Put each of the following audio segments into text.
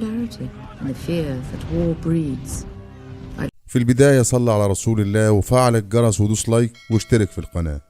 solidarity and the fear that war breeds. في البداية صلى على رسول الله وفعل الجرس ودوس لايك واشترك في القناة.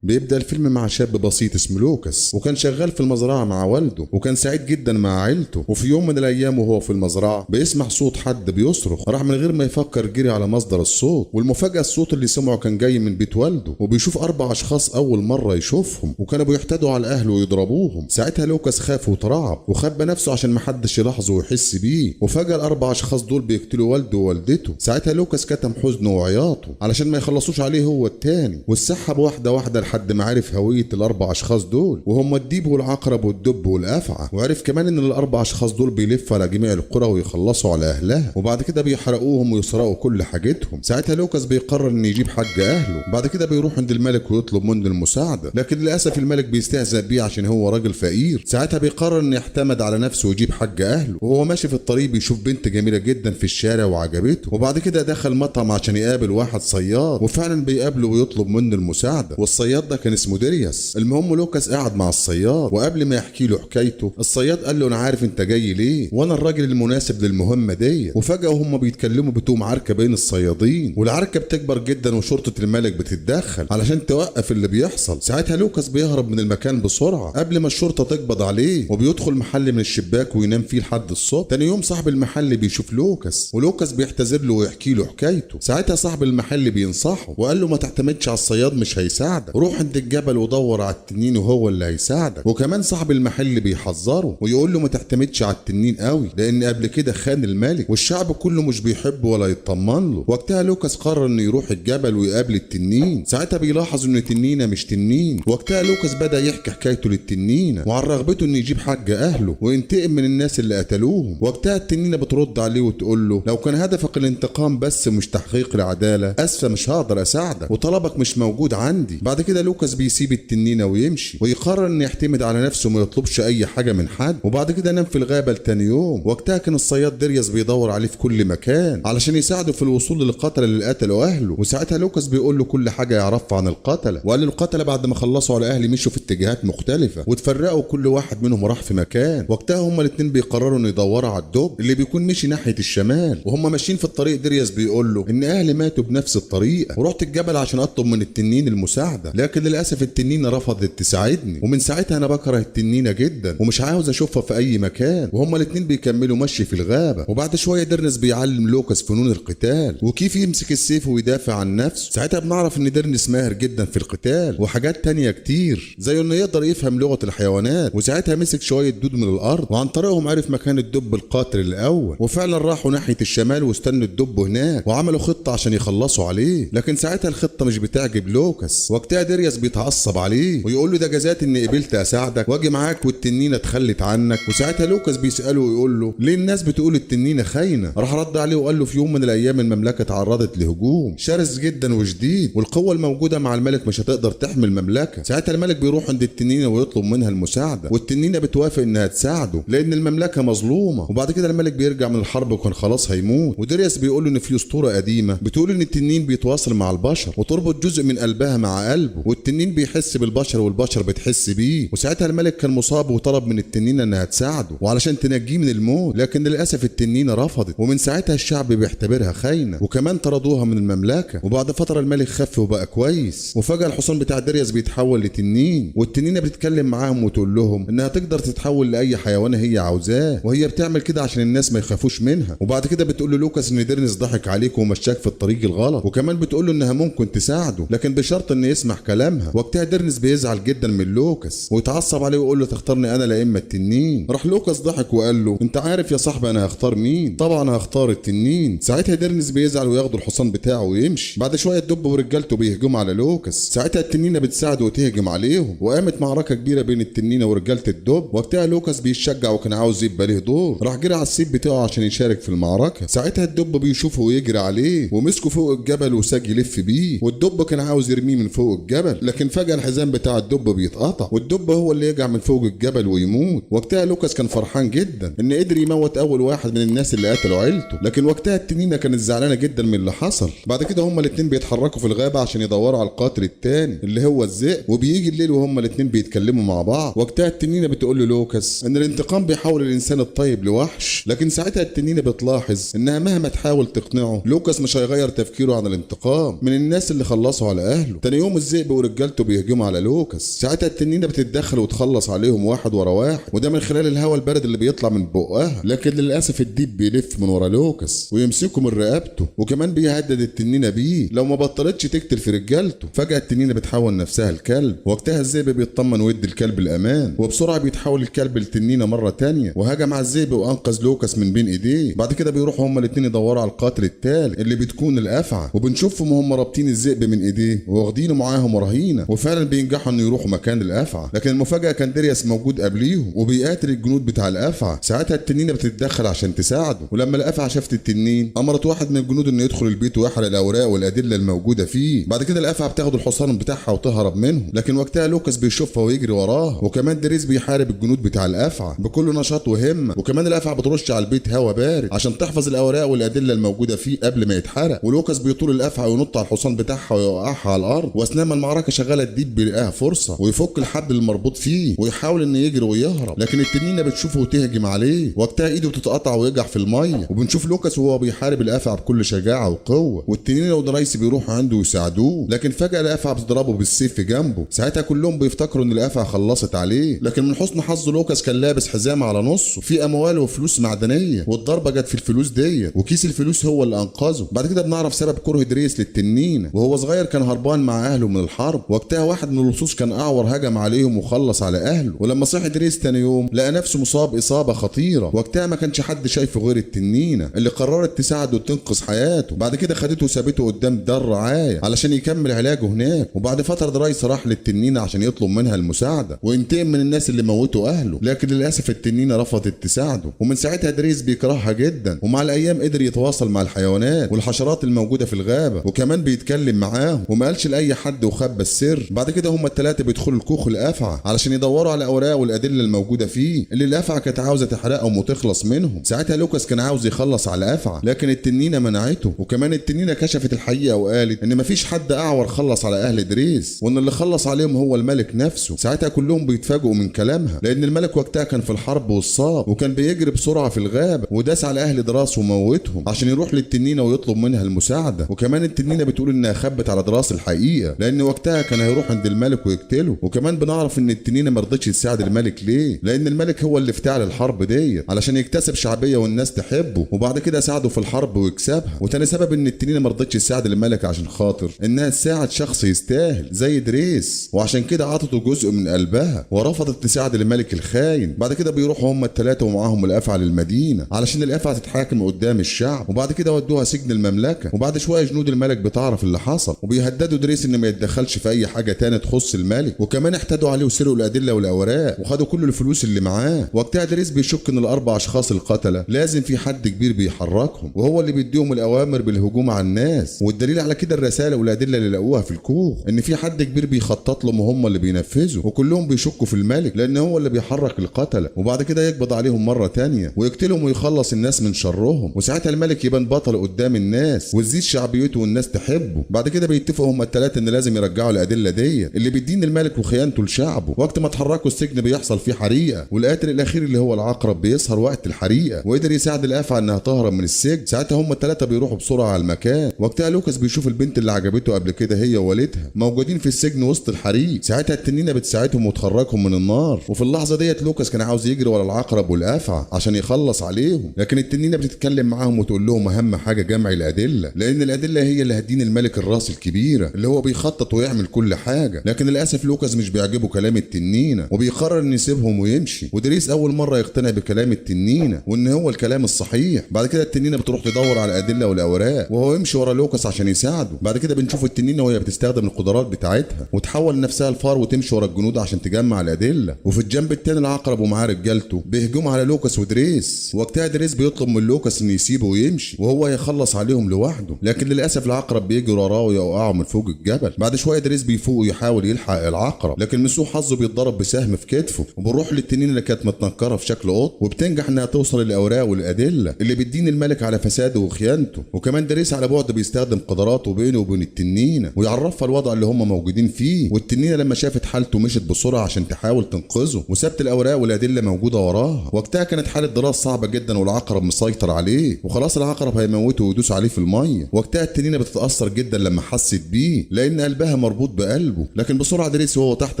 بيبدأ الفيلم مع شاب بسيط اسمه لوكاس، وكان شغال في المزرعة مع والده، وكان سعيد جدا مع عيلته. وفي يوم من الأيام وهو في المزرعة بيسمع صوت حد بيصرخ، راح من غير ما يفكر جري على مصدر الصوت، والمفاجأة الصوت اللي سمعه كان جاي من بيت والده، وبيشوف 4 أشخاص أول مرة يشوفهم، وكانوا بيحتدوا على أهله ويضربوهم. ساعتها لوكاس خاف وترعب وخبى نفسه عشان محدش يلاحظه ويحس بيه، وفجأة ال4 أشخاص دول بيقتلوا والده ووالدته. ساعتها لوكاس كتم حزنه وعياطه علشان ما يخلصوش عليه هو التاني، والسحب واحدة واحدة لحد ما عرف هوية ال4 أشخاص دول، وهم الديب والعقرب والدب والأفعى. وعرف كمان إن ال4 أشخاص دول بيلفوا على جميع القرى ويخلصوا على أهلها، وبعد كده بيحرقوهم ويسرقوا كل حاجتهم. ساعتها لوكاس بيقرر إن يجيب حق أهله. بعد كده بيروح عند الملك ويطلب منه المساعدة، لكن للأسف الملك بيستهزأ بيه عشان هو راجل فقير. ساعتها بيقرر إنه يعتمد على نفسه ويجيب حق أهله. وهو ماشي في الطريق بيشوف بنت جميلة جدا في الشارع وعجبته، وبعد كده دخل مطعم عشان يقابل واحد صياد، وفعلا بيقابله ويطلب منه المساعدة. والصياد ده كان اسمه ديرياس. المهم لوكاس قاعد مع الصياد، وقبل ما يحكي له حكايته الصياد قال له: انا عارف انت جاي ليه، وانا الراجل المناسب للمهمه دي. وفجاه وهم بيتكلموا بتقوم عركه بين الصيادين، والعركه بتكبر جدا وشرطه الملك بتتدخل علشان توقف اللي بيحصل. ساعتها لوكاس بيهرب من المكان بسرعه قبل ما الشرطه تقبض عليه، وبيدخل محل من الشباك وينام فيه لحد الصبح. تاني يوم صاحب المحل بيشوف لوكاس، ولوكاس بيعتذر له ويحكي له حكايته. ساعتها صاحب المحل بينصحه وقال له: ما تعتمدش على الصياد، مش هيساعدك، روح عند الجبل ودور على التنين وهو اللي هيساعدك. وكمان صاحب المحل بيحذره ويقول له: ما تعتمدش على التنين قوي، لان قبل كده خان الملك والشعب كله مش بيحبه ولا يطمن له. وقتها لوكاس قرر انه يروح الجبل ويقابل التنين. ساعتها بيلاحظ ان التنينه مش تنين. وقتها لوكاس بدا يحكي حكايته للتنينه وعن رغبته انه يجيب حق اهله وينتقم من الناس اللي قتلوهم. وقتها التنينه بترد عليه وتقول له: لو كان هدفك الانتقام بس مش تحقيق العداله، اسفه مش هقدر اساعدك وطلبك مش موجود عندي. بعد كده لوكاس بيسيب التنينه ويمشي، ويقرر انه يعتمد على نفسه وما يطلبش اي حاجه من حد. وبعد كده نام في الغابه لتاني يوم. وقتها كان الصياد ديرياس بيدور عليه في كل مكان علشان يساعده في الوصول للقتله اللي قتلوا اهله. وساعتها لوكاس بيقول له كل حاجه يعرفها عن القتله، وقال له: القتله بعد ما خلصوا على اهلي مشوا في اتجاهات مختلفه وتفرقوا، كل واحد منهم راح في مكان. وقتها هما الاثنين بيقرروا انه يدوروا على الدب اللي بيكون مشي ناحيه الشمال. وهم ماشيين في الطريق ديرياس بيقول له ان اهلي ماتوا بنفس الطريقه، ورحت الجبل عشان اطلب من التنين المساعده، لكن للاسف التنين رفضت تساعدني، ومن ساعتها انا بكره التنينه جدا ومش عاوز اشوفها في اي مكان. وهما الاثنين بيكملوا مشي في الغابه. وبعد شويه ديرنس بيعلم لوكاس فنون القتال وكيف يمسك السيف ويدافع عن نفسه. ساعتها بنعرف ان ديرنس ماهر جدا في القتال وحاجات تانية كتير، زي انه يقدر يفهم لغه الحيوانات. وساعتها مسك شويه دود من الارض وعن طريقهم عرف مكان الدب القاتل الاول، وفعلا راحوا ناحيه الشمال واستنوا الدب هناك وعملوا خطه عشان يخلصوا عليه. لكن ساعتها الخطه مش بتعجب لوكاس. وقتها ديرياس بيتعصب عليه ويقول له: ده جزات اني قبلت اساعدك واجي معاك والتنينه اتخلت عنك. وساعتها لوكاس بيساله ويقول له: ليه الناس بتقول التنينه خاينه؟ راح رد عليه وقال له: في يوم من الايام المملكه تعرضت لهجوم شرس جدا وشديد، والقوه الموجوده مع الملك مش هتقدر تحمي المملكه. ساعتها الملك بيروح عند التنينه ويطلب منها المساعده، والتنينه بتوافق انها تساعده لان المملكه مظلومه. وبعد كده الملك بيرجع من الحرب وكان خلاص هيموت. وديرياس بيقول له ان في اسطوره قديمه بتقول ان التنين بيتواصل مع البشر وتربط جزء من قلبها مع قلبه، والتنين بيحس بالبشر والبشر بتحس بيه. وساعتها الملك كان مصاب وطلب من التنينه انها تساعده وعلشان تنجيه من الموت، لكن للاسف التنينه رفضت، ومن ساعتها الشعب بيعتبرها خاينه وكمان طردوها من المملكه. وبعد فتره الملك خف وبقى كويس، وفجاه الحصان بتاع ديرياس بيتحول لتنين، والتنينه بتتكلم معاهم وتقول لهم انها تقدر تتحول لاي حيوان هي عاوزاه، وهي بتعمل كده عشان الناس ما يخافوش منها. وبعد كده بتقول له لوكاس ان ديرنس ضحك عليك ومشاك في الطريق الغلط، وكمان بتقول له انها ممكن تساعده لكن بشرط انه يسمع كلامها. وقتها ديرنس بيزعل جدا من لوكاس ويتعصب عليه ويقول له: تختارني انا لا اما التنين؟ راح لوكاس ضحك وقال له: انت عارف يا صاحبي انا هختار مين؟ طبعا هختار التنين. ساعتها ديرنس بيزعل وياخد الحصان بتاعه ويمشي. بعد شويه الدب ورجالته بيهجموا على لوكاس. ساعتها التنينه بتساعده وتهجم عليهم، وقامت معركه كبيره بين التنينه ورجاله الدب. وقتها لوكاس بيشجع وكان عاوز يبقى له دور، راح جري على السيف بتاعه عشان يشارك في المعركه. ساعتها الدب بيشوفه ويجري عليه ومسكه فوق الجبل وساج يلف بيه، والدب كان عاوز يرميه من فوق الجبل الجبل، لكن فجأة الحزام بتاع الدب بيتقطع والدب هو اللي يقع من فوق الجبل ويموت. وقتها لوكاس كان فرحان جدا ان قدر يموت اول واحد من الناس اللي قتلوا عيلته، لكن وقتها التنينة كانت زعلانة جدا من اللي حصل. بعد كده هما الاتنين بيتحركوا في الغابة عشان يدوروا على القاتل التاني اللي هو الذئب، وبيجي الليل وهما الاتنين بيتكلموا مع بعض. وقتها التنينة بتقول له لوكاس ان الانتقام بيحول الانسان الطيب لوحش، لكن ساعتها التنينة بتلاحظ انها مهما تحاول تقنعه لوكاس مش هيغير تفكيره عن الانتقام من الناس اللي خلصوا على اهله. تاني يوم الذئب ورجالته بيهجموا على لوكاس، ساعتها التنينة بتتدخل وتخلص عليهم واحد ورا واحد، وده من خلال الهواء البارد اللي بيطلع من بقها. لكن للاسف الديب بيلف من ورا لوكاس ويمسكه من رقبته، وكمان بيهدد التنينة بيه لو ما بطلتش تقتل في رجالته. فجأة التنينة بتحول نفسها الكلب، وقتها الذئب بيطمن ويدي الكلب الامان، وبسرعة بيتحول الكلب لتنينة مرة تانية وهجم على الذئب وانقذ لوكاس من بين ايديه. بعد كده بيروحوا هما الاتنين يدوروا على القاتل التالي اللي بتكون الافعى، وبنشوفهم هم رابطين الذئب من ايديه واخدينه معاهم رهينه، وفعلا بينجحوا انه يروحوا مكان الافعى. لكن المفاجأة كان ديرياس موجود قبليهم وبيقاتل الجنود بتاع الافعى. ساعتها التنينة بتتدخل عشان تساعده، ولما الافعى شافت التنين امرت واحد من الجنود انه يدخل البيت ويحرق الاوراق والادله الموجوده فيه. بعد كده الافعى بتاخد الحصان بتاعها وتهرب منهم، لكن وقتها لوكاس بيشوفها ويجري وراها، وكمان دريس بيحارب الجنود بتاع الافعى بكل نشاط وهمه. وكمان الافعى بترش على البيت هوا بارد عشان تحفظ الاوراق والادله الموجوده فيه قبل ما يتحرق، ولوكاس بيطول الافعى وينط على الحصان بتاعها ويوقعها على الارض. واثناء ما المعركه شغاله الديب بيلاقيها فرصه ويفك الحبل المربوط فيه ويحاول انه يجري ويهرب، لكن التنينه بتشوفه وتهجم عليه. وقتها ايده بتتقطع ويقع في الميه، وبنشوف لوكاس وهو بيحارب الافعى بكل شجاعه وقوه، والتنينه ودرايس بيروحوا عنده يساعدوه. لكن فجاه الافعى بتضربه بالسيف في جنبه. ساعتها كلهم بيفتكروا ان الافعى خلصت عليه، لكن من حسن حظ لوكاس كان لابس حزام على نصه فيه اموال وفلوس معدنيه، والضربه جت في الفلوس دي وكيس الفلوس هو اللي انقذه. بعد كده بنعرف سبب كره دريس للتنينه، وهو صغير كان هربان مع اهله من الحرب. وقتها واحد من اللصوص كان اعور هجم عليهم وخلص على اهله، ولما صحي دريس تاني يوم لقى نفسه مصاب اصابه خطيره. وقتها ما كانش حد شايفه غير التنينه اللي قررت تساعده وتنقذ حياته. بعد كده خدته وسابته قدام دار رعايه علشان يكمل علاجه هناك. وبعد فتره درايس راح للتنينه عشان يطلب منها المساعده وينتقم من الناس اللي موتوا اهله، لكن للاسف التنينه رفضت تساعده. ومن ساعتها دريس بيكرهها جدا، ومع الايام قدر يتواصل مع الحيوانات والحشرات الموجوده في الغابه، وكمان بيتكلم معاهم وما قالش لاي حد وخبى السر. بعد كده هما الثلاثه بيدخلوا الكوخ الافعى علشان يدوروا على الاوراق والادله الموجوده فيه اللي الافعى كانت عاوزه تحرقهم وتخلص منهم. ساعتها لوكاس كان عاوز يخلص على الافعى، لكن التنينه منعته. وكمان التنينه كشفت الحقيقه وقالت ان مفيش حد اعور خلص على اهل دريس، وان اللي خلص عليهم هو الملك نفسه. ساعتها كلهم بيتفاجئوا من كلامها، لان الملك وقتها كان في الحرب والصاب، وكان بيجري بسرعه في الغابه وداس على اهل دراس وموتهم عشان يروح للتنينه ويطلب منها المساعده. وكمان التنينه بتقول انها خبت على دراس الحقيقه لان وقتها كان هيروح عند الملك ويقتله. وكمان بنعرف ان التنينه ما رضتش تساعد الملك ليه؟ لان الملك هو اللي افتعل الحرب دي علشان يكتسب شعبيه والناس تحبه، وبعد كده ساعده في الحرب ويكسبها. وتاني سبب ان التنينه ما رضتش تساعد الملك عشان خاطر انها تساعد شخص يستاهل زي دريس، وعشان كده عطته جزء من قلبها ورفضت تساعد الملك الخاين. بعد كده بيروحوا هم الثلاثه ومعاهم الافعى للمدينه علشان الافعى تتحاكم قدام الشعب، وبعد كده ودوها سجن المملكه. وبعد شويه جنود الملك بتعرف اللي حصل وبيهددوا دريس ان ما يتدخلش في اي حاجه تانية تخص الملك، وكمان احتدوا عليه وسرقوا الادله والاوراق وخدوا كل الفلوس اللي معاه. وقتها دريس بيشك ان الاربع اشخاص القتله لازم في حد كبير بيحركهم وهو اللي بيديهم الاوامر بالهجوم على الناس، والدليل على كده الرسائل والادله اللي لقوها في الكوخ ان في حد كبير بيخطط لهم وهم اللي بينفذوا، وكلهم بيشكوا في الملك لان هو اللي بيحرك القتله. وبعد كده يقبض عليهم مره تانية ويقتلهم ويخلص الناس من شرهم، وساعتها الملك يبان بطل قدام الناس وتزيد شعبيته والناس تحبه. بعد كده بيتفقوا هم الثلاثه ان لازم يرجعوا الادله دي اللي بيدين الملك وخيانته لشعبه. وقت ما اتحركوا السجن بيحصل فيه حريقه، والقاتل الاخير اللي هو العقرب بيسهر وقت الحريقه وقدر يساعد الافعى انها تهرب من السجن. ساعتها هم الثلاثه بيروحوا بسرعه على المكان. وقتها لوكاس بيشوف البنت اللي عجبته قبل كده هي ووالدها موجودين في السجن وسط الحريق. ساعتها التنينه بتساعدهم وتخرجهم من النار، وفي اللحظه ديت لوكاس كان عاوز يجري ورا العقرب والافعى عشان يخلص عليهم، لكن التنينه بتتكلم معاهم وتقول لهم اهم حاجه جمع الادله، لان الادله هي اللي هتدين الملك الراس الكبيره اللي هو بيخطط ويعمل كل حاجه. لكن للاسف لوكاس مش بيعجبه كلام التنينه وبيقرر انه يسيبهم ويمشي، ودريس اول مره يقتنع بكلام التنينه وان هو الكلام الصحيح. بعد كده التنينه بتروح تدور على الادله والاوراق وهو يمشي ورا لوكاس عشان يساعده. بعد كده بنشوف التنينه وهي بتستخدم القدرات بتاعتها وتحول نفسها لفار وتمشي ورا الجنود عشان تجمع الادله. وفي الجنب التاني العقرب ومعاه رجالته بيهجموا على لوكاس ودريس. وقتها دريس بيطلب من لوكاس انه يسيبه ويمشي وهو يخلص عليهم لوحده، لكن للاسف العقرب بيجي وراه ويوقعه من فوق الجبل. بعد شويه شويه دريس بيفوق ويحاول يلحق العقرب، لكن من سوء حظه بيتضرب بسهم في كتفه، وبنروح للتنين اللي كانت متنكره في شكل قط، وبتنجح انها توصل للاوراق والادله اللي بتدين الملك على فساده وخيانته. وكمان دريس على بعد بيستخدم قدراته بينه وبين التنينه ويعرفها الوضع اللي هم موجودين فيه. والتنينه لما شافت حالته مشت بسرعه عشان تحاول تنقذه، وسابت الاوراق والادله موجوده وراها. وقتها كانت حاله دراسه صعبه جدا والعقرب مسيطر عليه، وخلاص العقرب هيموته ويدوس عليه في الميه. وقتها التنينه بتتاثر جدا لما حست بيه لان قلبها مربوط بقلبه، لكن بسرعه دريس وهو تحت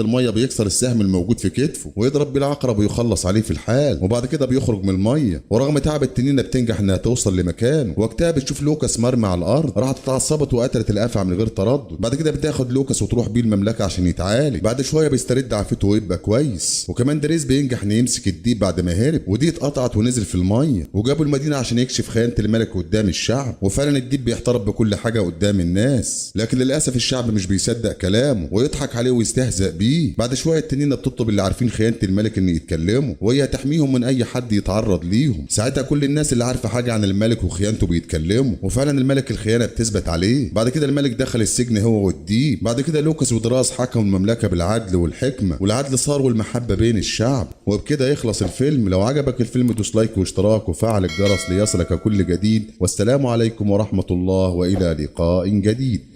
الميه بيكسر السهم الموجود في كتفه ويضرب بالعقرب ويخلص عليه في الحال، وبعد كده بيخرج من الميه. ورغم تعب التنينه بتنجح انها توصل لمكانه. وقتها بتشوف لوكاس مرمي على الارض، راحت اتعصبت وقتلت الافعى من غير تردد. بعد كده بتاخد لوكاس وتروح بيه المملكه عشان يتعالج. بعد شويه بيسترد عافيته ويبقى كويس. وكمان دريس بينجح انه يمسك الديب بعد ما هرب، ودي اتقطعت ونزل في الميه. وجابوا المدينه عشان يكشف خيانه الملك قدام الشعب. وفعلا الديب بيحترف بكل حاجه قدام الناس، لكن للاسف الشعب مش بيصدق كلامه ويضحك عليه ويستهزأ بيه. بعد شويه التنينه بتطلب اللي عارفين خيانه الملك ان يتكلموا، وهي تحميهم من اي حد يتعرض ليهم. ساعتها كل الناس اللي عارفه حاجه عن الملك وخيانته بيتكلموا، وفعلا الملك الخيانه بتثبت عليه. بعد كده الملك دخل السجن هو والديب. بعد كده لوكاس ودراس حكموا المملكه بالعدل والحكمه، والعدل صار والمحبه بين الشعب. وبكده يخلص الفيلم. لو عجبك الفيلم دوس لايك واشتراك وفعل الجرس ليصلك كل جديد. والسلام عليكم ورحمه الله والى لقاء جديد.